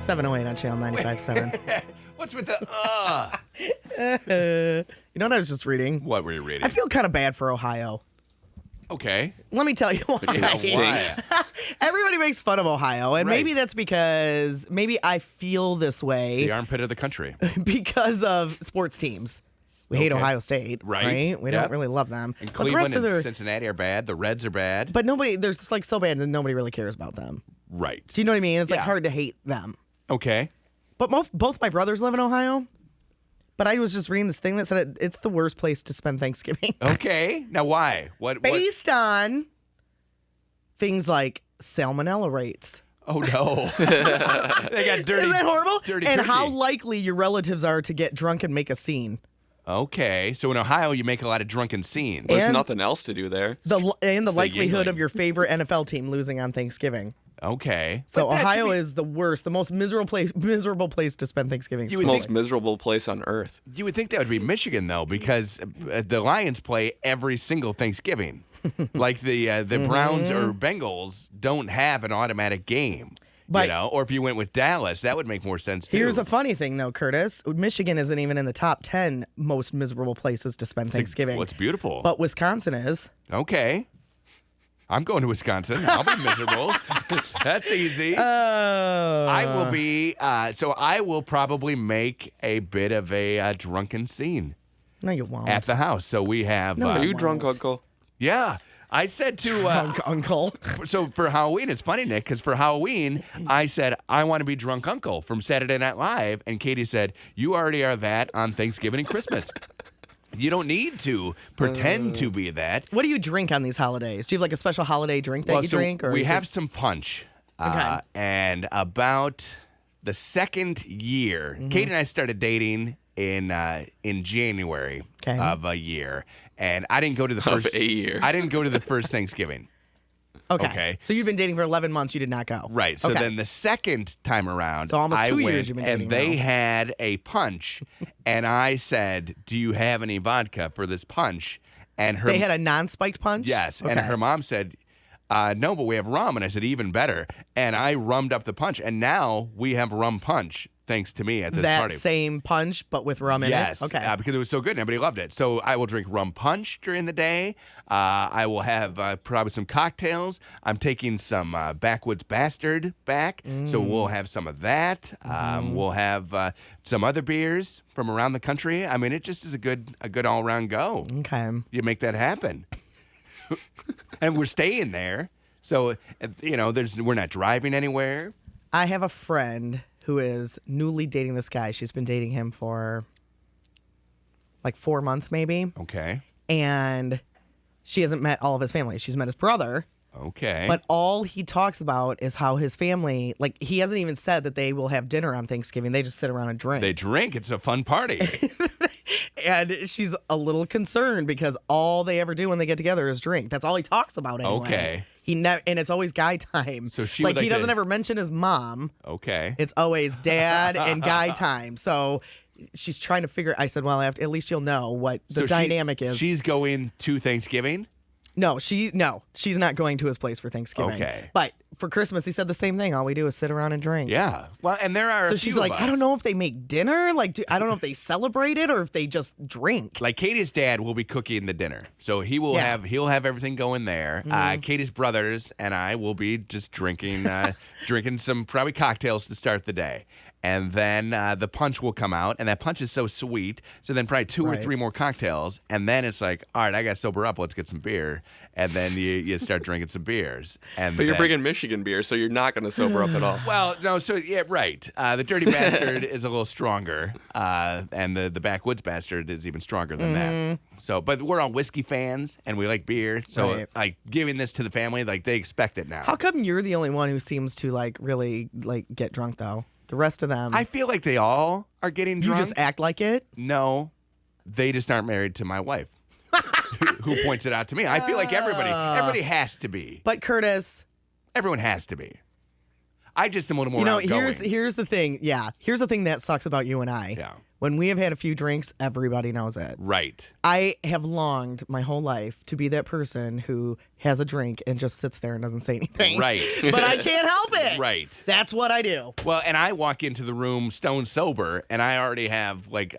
708 on Channel 95.7. What's with the You know what I was just reading? What were you reading? I feel kind of bad for Ohio. Okay. Let me tell you why. It stinks. Everybody makes fun of Ohio, and Right. maybe that's because maybe I feel this way The armpit of the country. because of sports teams. We hate Okay. Ohio State, Right. We Yep. don't really love them. And But the Cleveland rest of and their, Cincinnati are bad. The Reds are bad. but nobody, they're just like so bad that nobody really cares about them. Right. Do you know what I mean? It's like Yeah. hard to hate them. Okay. But both my brothers live in Ohio. But I was just reading this thing that said it's the worst place to spend Thanksgiving. Okay. Now why? What? Based on things like salmonella rates. Oh no. They got dirty. Isn't that horrible? Dirty and turkey. how likely your relatives are to get drunk and make a scene. Okay. So in Ohio, you make a lot of drunken scenes. And- There's nothing else to do there. The likelihood Yingling. of your favorite NFL team losing on Thanksgiving. Okay. So But that Ohio should be- is the worst, the most miserable place to spend Thanksgiving. You would Most think- miserable place on earth. You would think that would be Michigan though, because the Lions play every single Thanksgiving. Like the Browns or Bengals don't have an automatic game. But- Or if you went with Dallas, that would make more sense too. Here's a funny thing, though, Curtis. Michigan isn't even in the top 10 most miserable places to spend Thanksgiving. What's beautiful. But Wisconsin is. Okay. I'm going to Wisconsin. I'll be miserable. That's easy. Oh. I will be. So I will probably make a bit of a drunken scene No, you won't. at the house. So we have. No, Are you won't. drunk, Uncle? Yeah. I said to. Drunk uncle. So for Halloween, it's funny, Nick, because for Halloween, I said, I want to be Drunk Uncle from Saturday Night Live. And Katie said, you already are that on Thanksgiving and Christmas. You don't need to pretend to be that. What do you drink on these holidays? Do you have like a special holiday drink that you so drink? Or we is have it- some punch. Okay. And about the second year, Mm-hmm. Katie and I started dating in January Okay. of a year. And I didn't go to the Of first a year. I didn't go to the first Thanksgiving. okay. So you've been dating for 11 months. You did not go. Right. So Okay. then the second time around, So almost I 2 years went, you've been and dating they now. had a punch, and I said, "Do you have any vodka for this punch?" And her They had a non-spiked punch? yes, and Okay. her mom said, "No, but we have rum." And I said, "Even better." And I rummed up the punch, and now we have rum punch thanks to me at this that party. same punch, but with rum in Yes, it? Okay. because it was so good and everybody loved it. So I will drink rum punch during the day. I will have probably some cocktails. I'm taking some Backwoods Bastard back, so we'll have some of that. We'll have some other beers from around the country. I mean, it just is a good all around go. Okay. You make that happen, and we're staying there. So we're not driving anywhere. I have a friend who is newly dating this guy. She's been dating him for like 4 months maybe. Okay. And she hasn't met all of his family. She's met his brother. Okay. But all he talks about is how his family, like he hasn't even said that they will have dinner on Thanksgiving. They just sit around and drink. they drink. It's a fun party. And she's a little concerned because all they ever do when they get together is drink. That's all he talks about anyway. Okay. And it's always guy time. So she like would he like doesn't to- ever mention his mom. Okay. It's always dad and guy time. So she's trying to figure. I said, well, at least you'll know what the So dynamic is. She's going to Thanksgiving. No, she's not going to his place for Thanksgiving. Okay. But for Christmas, he said the same thing. All we do is sit around and drink. Yeah. Well, and there are. So a she's few like, of I us. don't know if they make dinner. Like, I don't know if they celebrate it or if they just drink. Like Katie's dad will be cooking the dinner, so he'll have everything going there. Katie's brothers and I will be just drinking drinking some probably cocktails to start the day. And then the punch will come out, and that punch is so sweet. So then probably two or Right. three more cocktails, and then it's like, all right, I got to sober up. Let's get some beer. And then you start drinking some beers. And But you're then- bringing Michigan beer, so you're not going to sober up at all. Well, no, so yeah, right. The Dirty Bastard is a little stronger, and the Backwoods Bastard is even stronger than that. So, but we're all whiskey fans, and we like beer. So, Right. like giving this to the family, like they expect it now. How come you're the only one who seems to like really like get drunk though? The rest of them, I feel like they all are getting you drunk. just act like it. No, they just aren't married to my wife, who points it out to me. I feel like everybody has to be. But Curtis, Everyone has to be. I just am a little more you know, outgoing. here's the thing. Yeah, here's the thing that sucks about you and I. Yeah. When we have had a few drinks, everybody knows it. Right. I have longed my whole life to be that person who has a drink and just sits there and doesn't say anything. Right. But I can't help it. Right. That's what I do. Well, and I walk into the room stone sober, and I already have, like,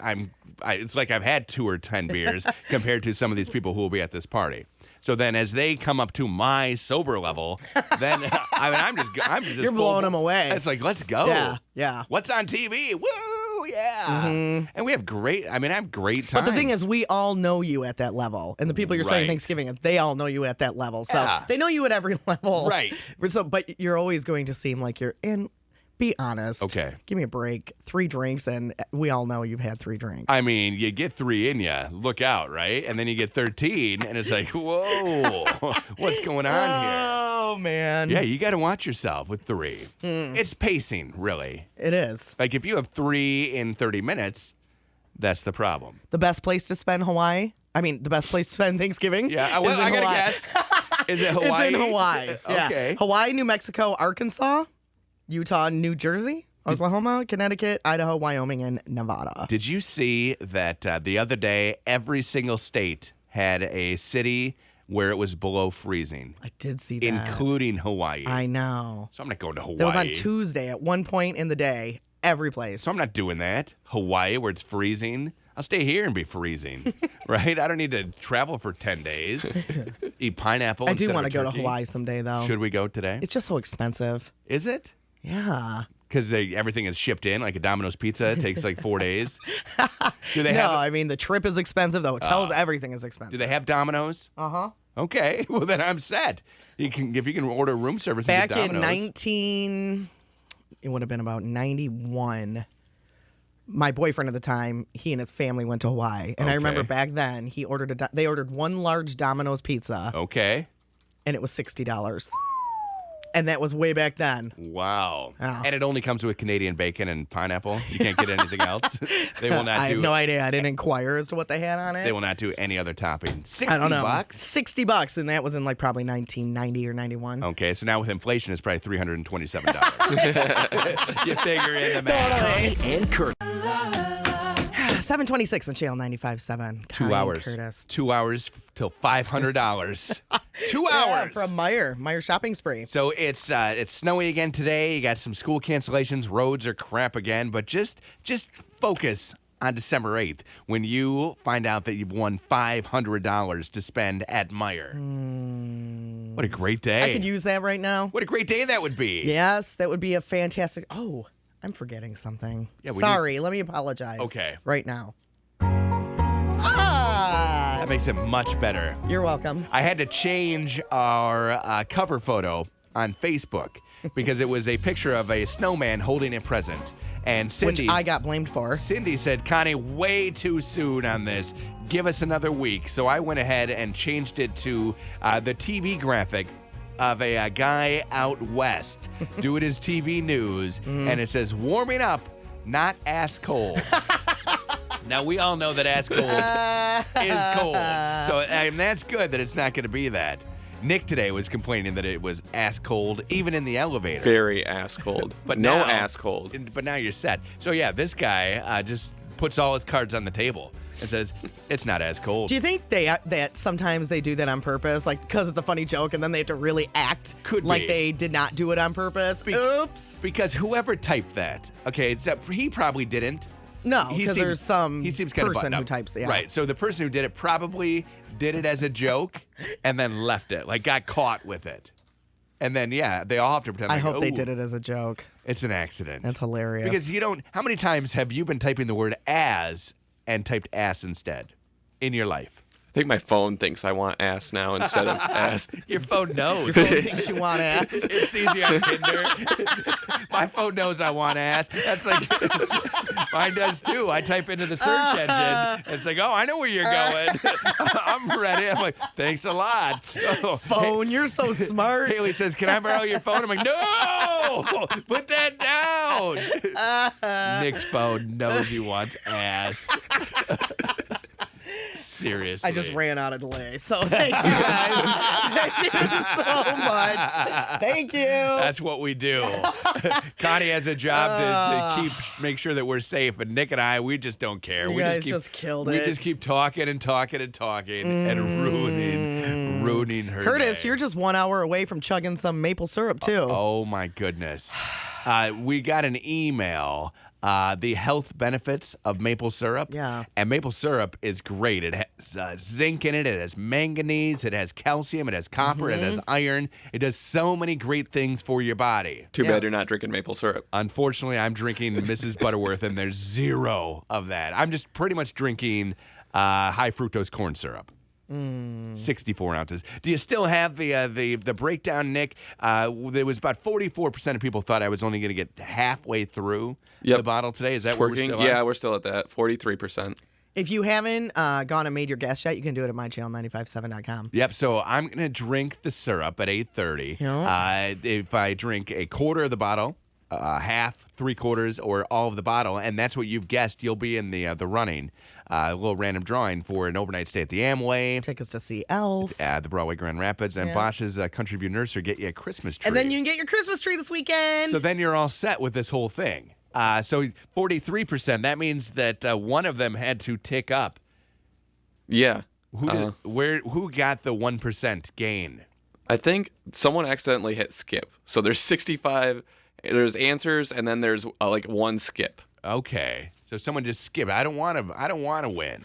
it's like I've had 2 or 10 beers compared to some of these people who will be at this party. So then as they come up to my sober level, then, I'm just You're blowing them away. It's like, let's go. Yeah. What's on TV? Woo, yeah. And we have I have great times. But the thing is, we all know you at that level. And the people you're spending Right. Thanksgiving with, they all know you at that level. So Yeah. they know you at every level. Right. But you're always going to seem like you're in. Be honest. Okay. Give me a break. 3 drinks, and we all know you've had 3 drinks. I mean, you get 3 in you, look out, right? And then you get 13, and it's like, whoa, what's going on here? Oh, man. Yeah, you got to watch yourself with 3. It's pacing, really. It is. Like, if you have 3 in 30 minutes, that's the problem. The best place to spend Hawaii? I mean, the best place to spend Thanksgiving? Yeah, is well, in I got to Hawaii. guess. Is it Hawaii? It's in Hawaii. Yeah. Okay. Hawaii, New Mexico, Arkansas, Utah, New Jersey, Oklahoma, Connecticut, Idaho, Wyoming, and Nevada. Did you see that the other day, every single state had a city where it was below freezing, I did see that. including Hawaii? I know. So I'm not going to Hawaii. That was on Tuesday at one point in the day, every place. So I'm not doing that. Hawaii, where it's freezing. I'll stay here and be freezing, right? I don't need to travel for 10 days. Eat pineapple. I do want want to go to Hawaii someday, though. Should we go today? It's just so expensive. Is it? Yeah. Because everything is shipped in, like a Domino's pizza. It takes like 4 days. Do they No, have? I mean, the trip is expensive. The hotels, everything is expensive. Do they have Domino's? Uh-huh. Okay, well then I'm set. If you can order room service Back and get in Domino's. it would have been about 91. My boyfriend at the time, he and his family went to Hawaii, and I remember Okay. back then they ordered one large Domino's pizza, Okay. and it was $60, and that was way back then. Wow. Oh. And it only comes with Canadian bacon and pineapple. You can't get anything else. They will not I do. have no idea. I didn't inquire as to what they had on it. They will not do any other topping. 60 I don't know. bucks. $60, and that was in like probably 1990 or 91. Okay, so now with inflation, it's probably $327. You figure in the math. Totally. And Kurt. 726 on Channel 95.7. 2 Connie hours. Curtis. 2 hours till $500. 2 Yeah, hours. from Meyer shopping spree. So it's snowy again today. You got some school cancellations. Roads are crap again. But just focus on December 8th when you find out that you've won $500 to spend at Meyer. What a great day. I could use that right now. What a great day that would be. Yes, that would be a fantastic. Oh, I'm forgetting something. Yeah, we Sorry, let me apologize. Okay. Right now. Ah, That makes it much better. you're welcome. I had to change our cover photo on Facebook because it was a picture of a snowman holding a present. And Cindy, Which I got blamed for. Cindy said, Connie, way too soon on this. Give us another week. So I went ahead and changed it to the TV graphic of a guy out west doing his TV news. And it says, warming up, not ass cold. Now, we all know that ass cold is cold. So that's good that it's not going to be that. Nick today was complaining that it was ass cold, even in the elevator. Very ass cold. But no now- ass cold. But now you're set. So yeah, this guy just puts all his cards on the table and says, it's not as cold. Do you think that sometimes they do that on purpose, like because it's a funny joke, and then they have to really act Could like be. they did not do it on purpose? Oops. Because whoever typed that, okay, he probably didn't. No, He because seems- there's some he seems kind of person buttoned who up. types the Right. So the person who did it probably did it as a joke and then left it, like got caught with it. And then, yeah, they all have to pretend I like, hope they "Oh, did it as a joke. It's an accident. That's hilarious. Because you don't, how many times have you been typing the word as and typed ass instead in your life? I think my phone thinks I want ass now instead of ass. Your phone knows. Phone thinks you want ass. It's easy on Tinder. My phone knows I want ass. That's like, mine does too. I type into the search engine, and it's like, oh, I know where you're going. I'm ready. I'm like, thanks a lot. Oh, Phone, you're so smart. Haley says, can I borrow your phone? I'm like, no, put that down. Nick's phone knows he wants ass. Seriously. I just ran out of delay. So thank you guys. Thank you so much. Thank you. That's what we do. Connie has a job to make sure that we're safe, but Nick and I, we just don't care. You we guys just keep, just killed we it. just keep talking and talking and talking and ruining her Curtis, day. you're just 1 hour away from chugging some maple syrup, too. Oh, my goodness. We got an email. The health benefits of maple syrup. Yeah. And maple syrup is great. It has zinc in it. It has manganese. It has calcium. It has copper. It has iron. It does so many great things for your body. Too bad Yes. you're not drinking maple syrup. Unfortunately, I'm drinking Mrs. Butterworth, and there's zero of that. I'm just pretty much drinking high fructose corn syrup. 64 ounces. Do you still have the breakdown, Nick? There was about 44% of people thought I was only going to get halfway through the bottle today. Is that where we're still at? Yeah, we're still at that. 43%. If you haven't gone and made your guess yet, you can do it at mychannel957.com. Yep, so I'm going to drink the syrup at 8:30. Yeah. If I drink a quarter of the bottle, half, 3/4, or all of the bottle, and that's what you've guessed, you'll be in the running. A little random drawing for an overnight stay at the Amway. Take us to see Elf. At the Broadway Grand Rapids, and Bosch's Country View Nursery get you a Christmas tree. And then you can get your Christmas tree this weekend. So then you're all set with this whole thing. So 43%, that means that one of them had to tick up. Yeah. Who got the 1% gain? I think someone accidentally hit skip. So there's 65, there's answers, and then there's like one skip. Okay. So someone just skipped. I don't want to win.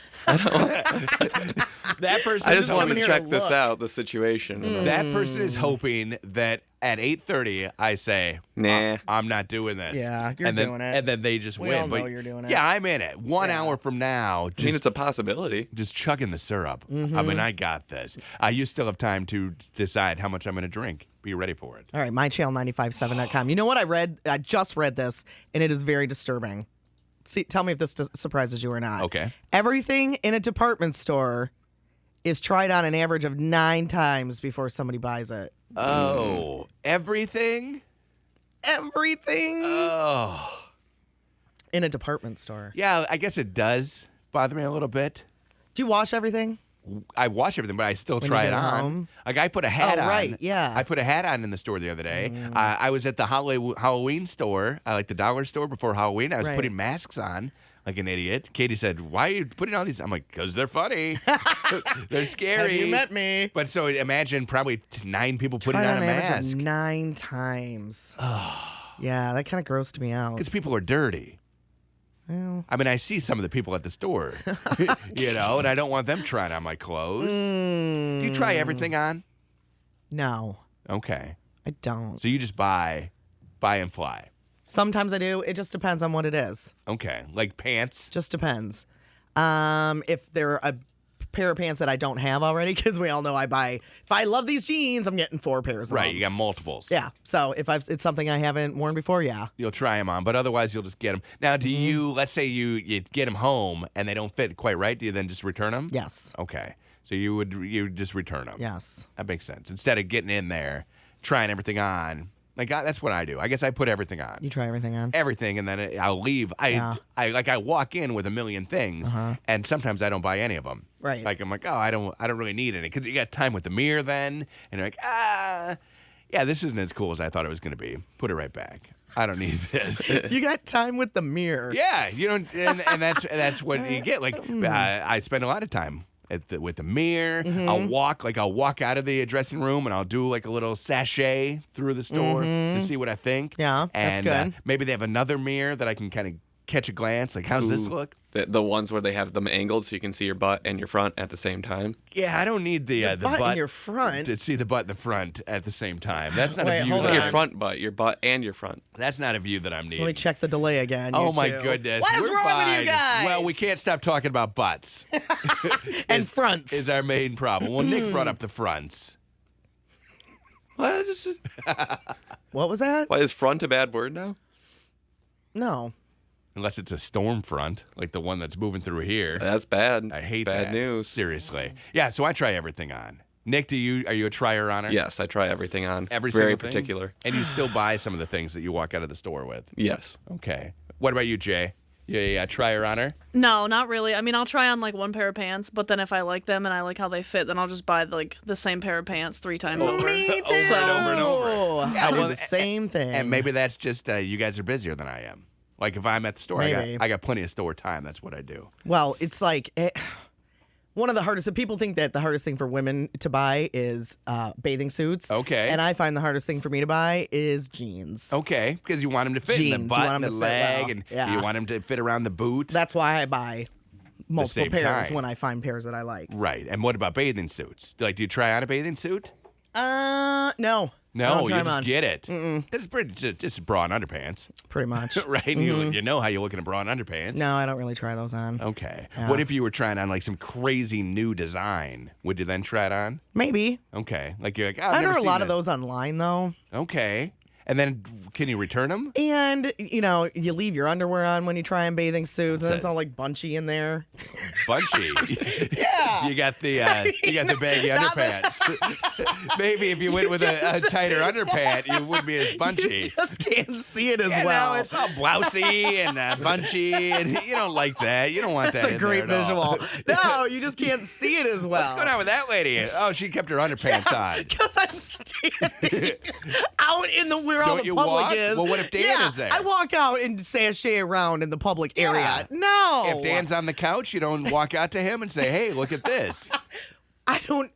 That person I just wanted coming to here check to this look. out, the situation. You know? That person is hoping that at 8:30 I say, Nah. I'm not doing this. Yeah, you're and then, doing it. And then they just We win. all know But you're doing it. Yeah, I'm in it. 1 hour from now, I mean, just it's a possibility. chugging the syrup. I mean, I got this. You still have time to decide how much I'm going to drink. Be ready for it. All right, mychannel957.com. You know what I read? I just read this, and it is very disturbing. See, tell me if this surprises you or not. Okay. Everything in a department store is tried on an average of 9 times before somebody buys it. Oh, everything? Everything Oh. in a department store. Yeah, I guess it does bother me a little bit. Do you wash everything? I wash everything, but I still When try you it get on. home? Like I put a hat Oh, on. right, yeah. I put a hat on in the store the other day. I was at the Halloween store, like the dollar store before Halloween. I was Right. putting masks on like an idiot. Katie said, "Why are you putting all these?" I'm like, "Cause they're funny. They're scary." Have you met me? But so imagine probably 9 people putting Tried on a an average mask of 9 times. Yeah, that kind of grossed me out. because people are dirty. Well, I mean, I see some of the people at the store, and I don't want them trying on my clothes. Do you try everything on? no, Okay. I don't. So you just buy and fly. Sometimes I do. It just depends on what it is. Okay. Like pants. Just depends. If they're a pair of pants that I don't have already, because we all know if I love these jeans, I'm getting 4 pairs of Right. them. You got multiples. Yeah. So if it's something I haven't worn before, yeah. You'll try them on, but otherwise you'll just get them. Now, do you, let's say you get them home and they don't fit quite right, do you then just return them? Yes. Okay. So you would just return them. Yes. That makes sense. Instead of getting in there, trying everything on. Like that's what I do. I guess I put everything on. You try everything on? Everything, and then I'll leave. I walk in with a million things, and sometimes I don't buy any of them. Right. Like I'm like, oh, I don't really need any because you got time with the mirror then, and you're like, yeah, this isn't as cool as I thought it was going to be. Put it right back. I don't need this. You got time with the mirror. Yeah, you don't, and that's what you get. Like I spend a lot of time with the mirror. I'll walk out of the dressing room and I'll do like a little sachet through the store to see what I think. Yeah, that's and good. maybe they have another mirror that I can kind of catch a glance. Like, how's this look? The ones where they have them angled so you can see your butt and your front at the same time. Yeah, I don't need the butt butt in your front. to see the butt in the front at the same time. That's not Wait, a view. hold that on. Your I'm- front butt, your butt and your front. That's not a view that I'm needing. Let me check the delay again. Oh you my two. goodness! What is We're wrong with you fine. guys? Well, we can't stop talking about butts. And fronts. Is our main problem. Well, Nick brought up the fronts. What? What was that? Why is front a bad word now? No. Unless it's a storm front, like the one that's moving through here. That's bad. I hate Bad that. news. Seriously. Yeah, so I try everything on. Nick, are you a trier on it? Yes, I try everything on. Every Very single thing? particular. And you still buy some of the things that you walk out of the store with. Yes. Okay. What about you, Jay? Yeah, try her on her. No, not really. I mean, I'll try on like one pair of pants, but then if I like them and I like how they fit, then I'll just buy like the same pair of pants 3 times over. Me too. Over and over. I do the same thing. And maybe that's just you guys are busier than I am. Like if I'm at the store, I got plenty of store time. That's what I do. Well, it's like one of the hardest. People think that the hardest thing for women to buy is bathing suits. Okay. And I find the hardest thing for me to buy is jeans. Okay, because you want them to fit in the Jeans, you butt want and the 'em to fit leg, well. and Yeah. you want them to fit around the boot. That's why I buy multiple same pairs kind. when I find pairs that I like. Right. And what about bathing suits? Like, do you try on a bathing suit? No. I No, don't you try 'em just on. get it. It's pretty just bra and underpants, Pretty much. right? You know how you look in a bra and underpants. No, I don't really try those on. Okay. Yeah. What if you were trying on like some crazy new design? Would you then try it on? Maybe. Okay. Like you're like, oh, I I've order never a seen lot of this. those online though. Okay. And then can you return them? And, you leave your underwear on when you try on bathing suits, and it's all like bunchy in there. Bunchy. Yeah. You got the baggy underpants. Maybe if you went with a tighter underpant, you wouldn't be as bunchy. You just can't see it as Yeah, well. no, it's all blousy and bunchy, and you don't like that. You don't want that. It's a in great there at all. visual. No, you just can't see it as well. What's going on with that lady? Oh, she kept her underpants on. Because I'm standing out in the where all Don't the you public walk? is. Well, what if Dan yeah, is there? I walk out and sashay around in the public Yeah. area. No. If Dan's on the couch, you don't walk out to him and say, "Hey, look at this." I don't.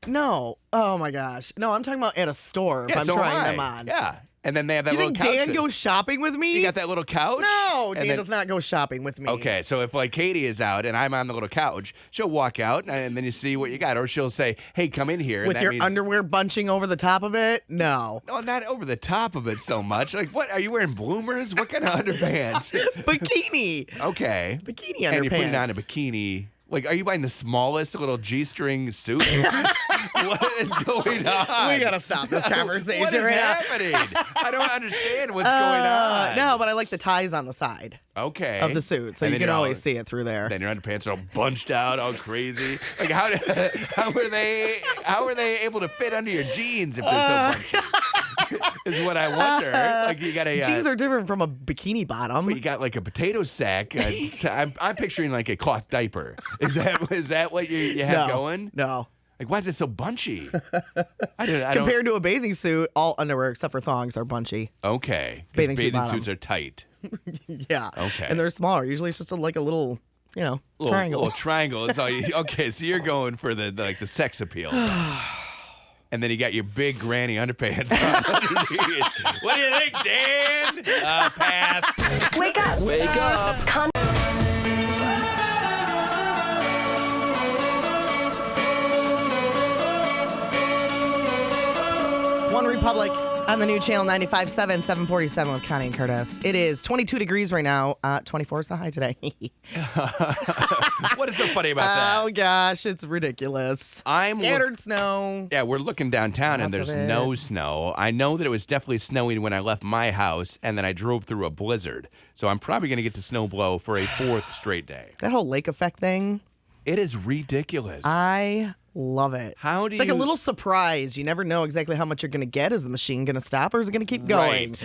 No. Oh my gosh. No, I'm talking about at a store if Yeah, I'm so trying am I. them on. Yeah, and then they have that You little think couch. Dan that- goes shopping with me? You got that little couch? No, And Dan then- does not go shopping with me. Okay, so if like Katie is out and I'm on the little couch, she'll walk out and then you see what you got, or she'll say, "Hey, come in here." and With that your means- underwear bunching over the top of it? No. No, not over the top of it so much. Like, what are you wearing? Bloomers? What kind of underpants? Bikini. Okay, Bikini underpants. and you're putting on a bikini. Like, are you buying the smallest little G-string suit? What is going on? We gotta stop this conversation What is right now. happening? I don't understand what's going on. No, but I like the ties on the side Okay. of the suit, so And you then can you're always all- see it through there. Then your underpants are all bunched out, all crazy. Like how are they able to fit under your jeans if they're so bunchy? Is what I wonder. Like you got a Jeans are different from a bikini bottom. you got like a potato sack. I'm picturing like a cloth diaper. Is that what you have going? No. Like why is it so bunchy? I don't. Compared to a bathing suit, all underwear except for thongs are bunchy. Okay. 'Cause Bathing suit bottom. suits are tight. Yeah. Okay. And they're smaller. Usually it's just like a little, triangle. Little triangle. That's all you, okay, so you're going for the sex appeal. And then you got your big granny underpants on underneath. What do you think, Dan? Pass. Wake up. Wake up. Connie. One Republic on the new channel 95.7, 747 with Connie and Curtis. It is 22 degrees right now. 24 is the high today. What is so funny about that? Oh, gosh. It's ridiculous. Scattered snow. Yeah, we're looking downtown and Lots of there's it. no snow. I know that it was definitely snowing when I left my house, and then I drove through a blizzard. So I'm probably going to get to snow blow for a 4th straight day. That whole lake effect thing, It is ridiculous. I love it. How do It's like a you- little surprise. You never know exactly how much you're going to get. Is the machine going to stop or is it going to keep going? Right.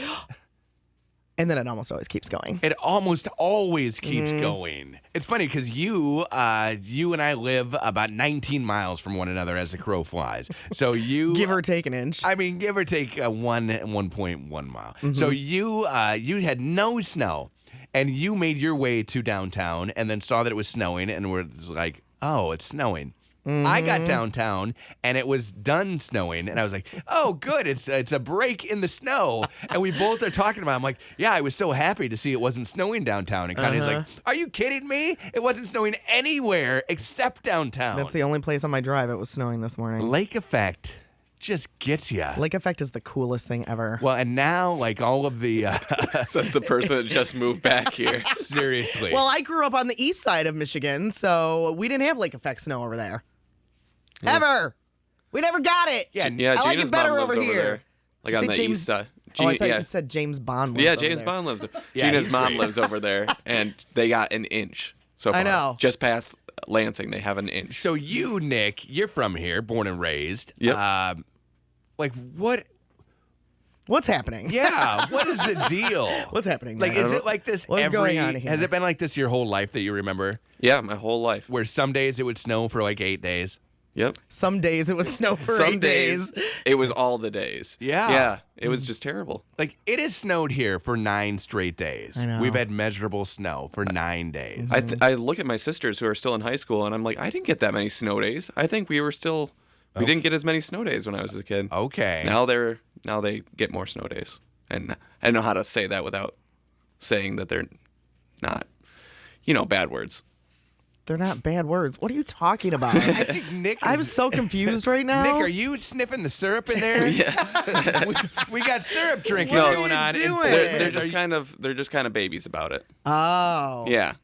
And then it almost always keeps going. It almost always keeps Mm-hmm. going. It's funny because you and I live about 19 miles from one another as the crow flies. So you Give or take an inch. I mean, give or take 1.1 mile. Mm-hmm. So you had no snow, and you made your way to downtown, and then saw that it was snowing, and were like, "Oh, it's snowing." I got Mm-hmm. downtown and it was done snowing, and I was like, "Oh, good! It's a break in the snow." And we both are talking about it. I'm like, "Yeah, I was so happy to see it wasn't snowing downtown." And Connie's like, "Are you kidding me? It wasn't snowing anywhere except downtown." That's the only place on my drive it was snowing this morning. lake effect just gets you. Lake effect is the coolest thing ever. Well, and now, like all of the Says the person that just moved back here. seriously. Well, I grew up on the east side of Michigan, so we didn't have lake effect snow over there. Ever. We never got it. yeah, Yeah, I like Gina's it better mom lives over here. there. Like You on say the James- east side. Oh, I thought yeah. you said James Bond lives Yeah, over James there. Bond lives. Yeah, Gina's he's mom great. lives over there, and they got an inch so far. I know. Just past Lansing, they have an inch. So you, Nick, you're from here, born and raised. Yep. Like what? What's happening? Yeah, what is the deal? What's happening? Like, man? is it like this What's every? going on here? Has it been like this your whole life that you remember? Yeah, my whole life. Where some days it would snow for like 8 days. Yep. Some days it would snow for Some 8 days. it was all the days. Yeah. Yeah. It was just terrible. Like, it has snowed here for 9 straight days. I know. We've had measurable snow for 9 days. I look at my sisters who are still in high school, and I'm like, I didn't get that many snow days. I think we didn't get as many snow days when I was a kid. Okay. Now they get more snow days, and I don't know how to say that without saying that they're not, bad words. They're not bad words. What are you talking about? I think Nick I'm is... so confused right now. Nick, are you sniffing the syrup in there? Yeah. we got syrup drinking What are going you on. doing? They're just kind of babies about it. Oh. Yeah.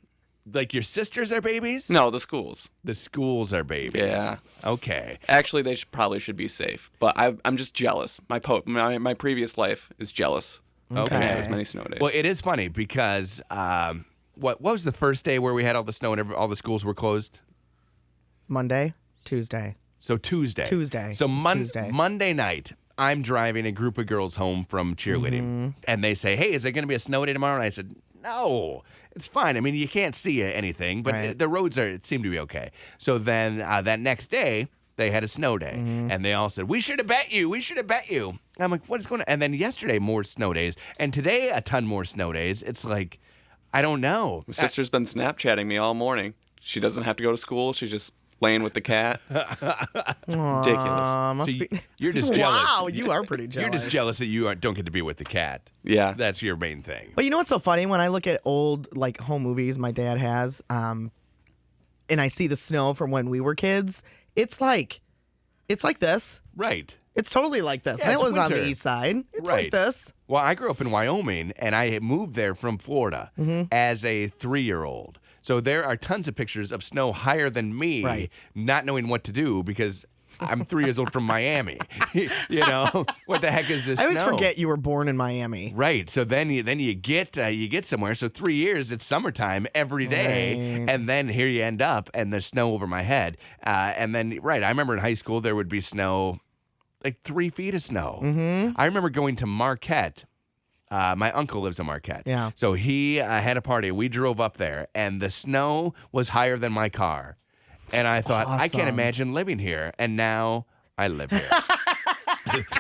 Like, your sisters are babies? No, the schools. The schools are babies. Yeah. Okay. Actually, they probably should be safe, but I'm just jealous. My previous life is jealous. Okay. I had as many snow days. Well, it is funny because what was the first day where we had all the snow and all the schools were closed? Monday, Tuesday. So Tuesday. So It's Tuesday. Monday night, I'm driving a group of girls home from cheerleading, and they say, "Hey, is there going to be a snow day tomorrow?" And I said, "No, it's fine. I mean, you can't see anything, but Right. the roads seem to be okay." So then that next day, they had a snow day, and they all said, "We should have bet you. We should have bet you." And I'm like, "What is going on?" And then yesterday, more snow days, and today a ton more snow days. It's like, I don't know. My sister's been Snapchatting me all morning. She doesn't have to go to school. She's just laying with the cat. Ridiculous. Must So be. you're just jealous. Wow, you are pretty jealous. You're just jealous that you don't get to be with the cat. Yeah. That's your main thing. But you know what's so funny? When I look at old like home movies my dad has, and I see the snow from when we were kids, it's like this. Right. It's totally like this. Yeah, That it's was on the winter. east side. It's Right. like this. Well, I grew up in Wyoming, and I had moved there from Florida as a 3-year-old. So there are tons of pictures of snow higher than me, Right. not knowing what to do because I'm 3 years old from Miami. What the heck is this I always snow? forget you were born in Miami. Right. So then you get somewhere. So 3 years, it's summertime every day, Right. and then here you end up, and there's snow over my head. And then I remember in high school there would be snow, like 3 feet of snow. Mm-hmm. I remember going to Marquette. My uncle lives in Marquette. Yeah. So he had a party. We drove up there, and the snow was higher than my car. And I thought, I can't awesome. imagine living here. And now I live here.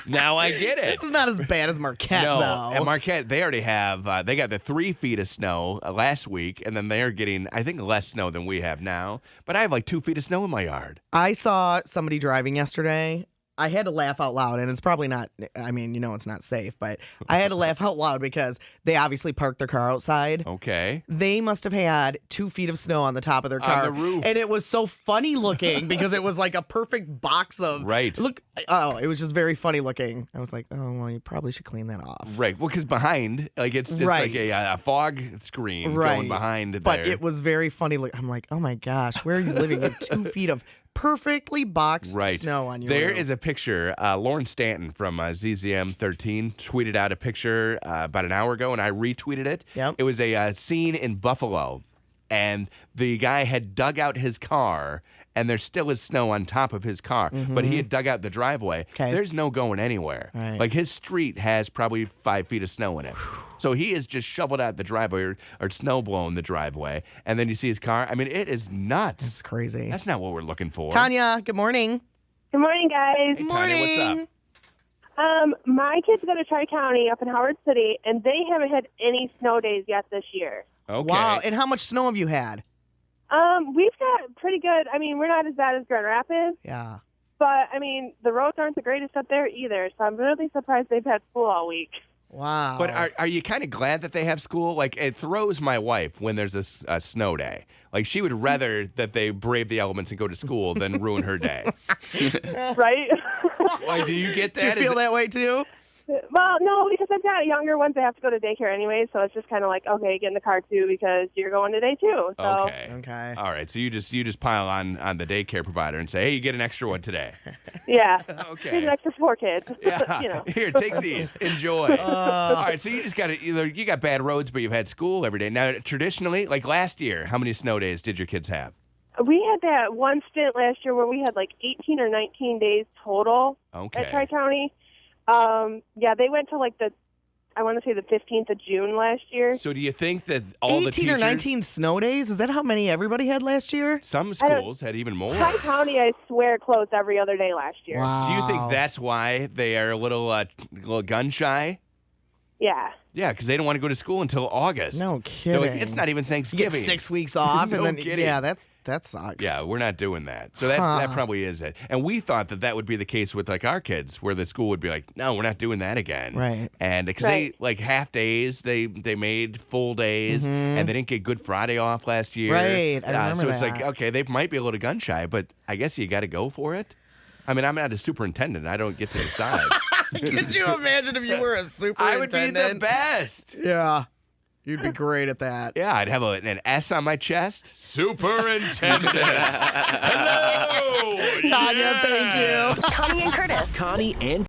Now I get it. This is not as bad as Marquette, No, though. at Marquette, they already have, they got the 3 feet of snow last week, and then they're getting, I think, less snow than we have now. But I have like 2 feet of snow in my yard. I saw somebody driving yesterday. I had to laugh out loud, and it's probably not, I mean, it's not safe, but I had to laugh out loud because they obviously parked their car outside. Okay. They must have had 2 feet of snow on the top of their car. the roof. And it was so funny looking because it was like a perfect box of. Right. It was just very funny looking. I was like, oh, well, you probably should clean that off. Right. Well, because behind, like, it's just Right. like a fog screen going behind there. But it was very funny. I'm like, oh my gosh, where are you living with 2 feet of perfectly boxed snow on your There roof? is a picture. Lauren Stanton from ZZM13 tweeted out a picture about an hour ago, and I retweeted it. Yep. It was a scene in Buffalo, and the guy had dug out his car, and there still is snow on top of his car, but he had dug out the driveway. Okay. There's no going anywhere. Right. Like, his street has probably 5 feet of snow in it. So he has just shoveled out the driveway or snow blown the driveway, and then you see his car. I mean, it is nuts. It's crazy. That's not what we're looking for. Tanya, good morning. Good morning, guys. Hey, Tanya, what's up? My kids go to Tri-County up in Howard City, and they haven't had any snow days yet this year. Okay. Wow. And how much snow have you had? We've got pretty good. I mean, we're not as bad as Grand Rapids, Yeah. but I mean, the roads aren't the greatest up there either. So I'm really surprised they've had school all week. Wow. But are you kind of glad that they have school? Like, it throws my wife when there's a snow day. Like, she would rather that they brave the elements and go to school than ruin her day. Right? Like, do you get that? Do you Is feel it- that way too? Well, no, because I've got younger ones that have to go to daycare anyway, so it's just kind of like, okay, get in the car too because you're going today too. So. Okay. Okay. All right. So you just pile on the daycare provider and say, hey, you get an extra one today. Yeah. Okay. Here's an extra 4 kids. Yeah. You know. Here, take these. Enjoy. All right. So you just got you got bad roads, but you've had school every day. Now, traditionally, like last year, how many snow days did your kids have? We had that one stint last year where we had like 18 or 19 days total Okay. at Tri-County. Yeah, they went to like I want to say the 15th of June last year. So do you think that all the 18 teachers, or 19 snow days? Is that how many everybody had last year? some schools had even more? Tri-County, I swear, closed every other day last year. Wow. Do you think that's why they are a little gun shy? Yeah. Yeah, because they don't want to go to school until August. No They're kidding. like, it's not even You Thanksgiving. get 6 weeks off, No and then kidding. yeah, that sucks. Yeah, we're not doing that. So that probably is it. And we thought that would be the case with like our kids, where the school would be like, no, we're not doing that again. Right. And because Right. they like half days, they made full days, and they didn't get Good Friday off last year. Right, I remember So it's that. like, okay, they might be a little gun shy, but I guess you got to go for it. I mean, I'm not a superintendent. I don't get to decide. Could you imagine if you were a I superintendent? would be the best. Yeah. You'd be great at that. Yeah, I'd have an S on my chest. Superintendent. Hello. Tanya, thank you. Connie and Curtis. Connie and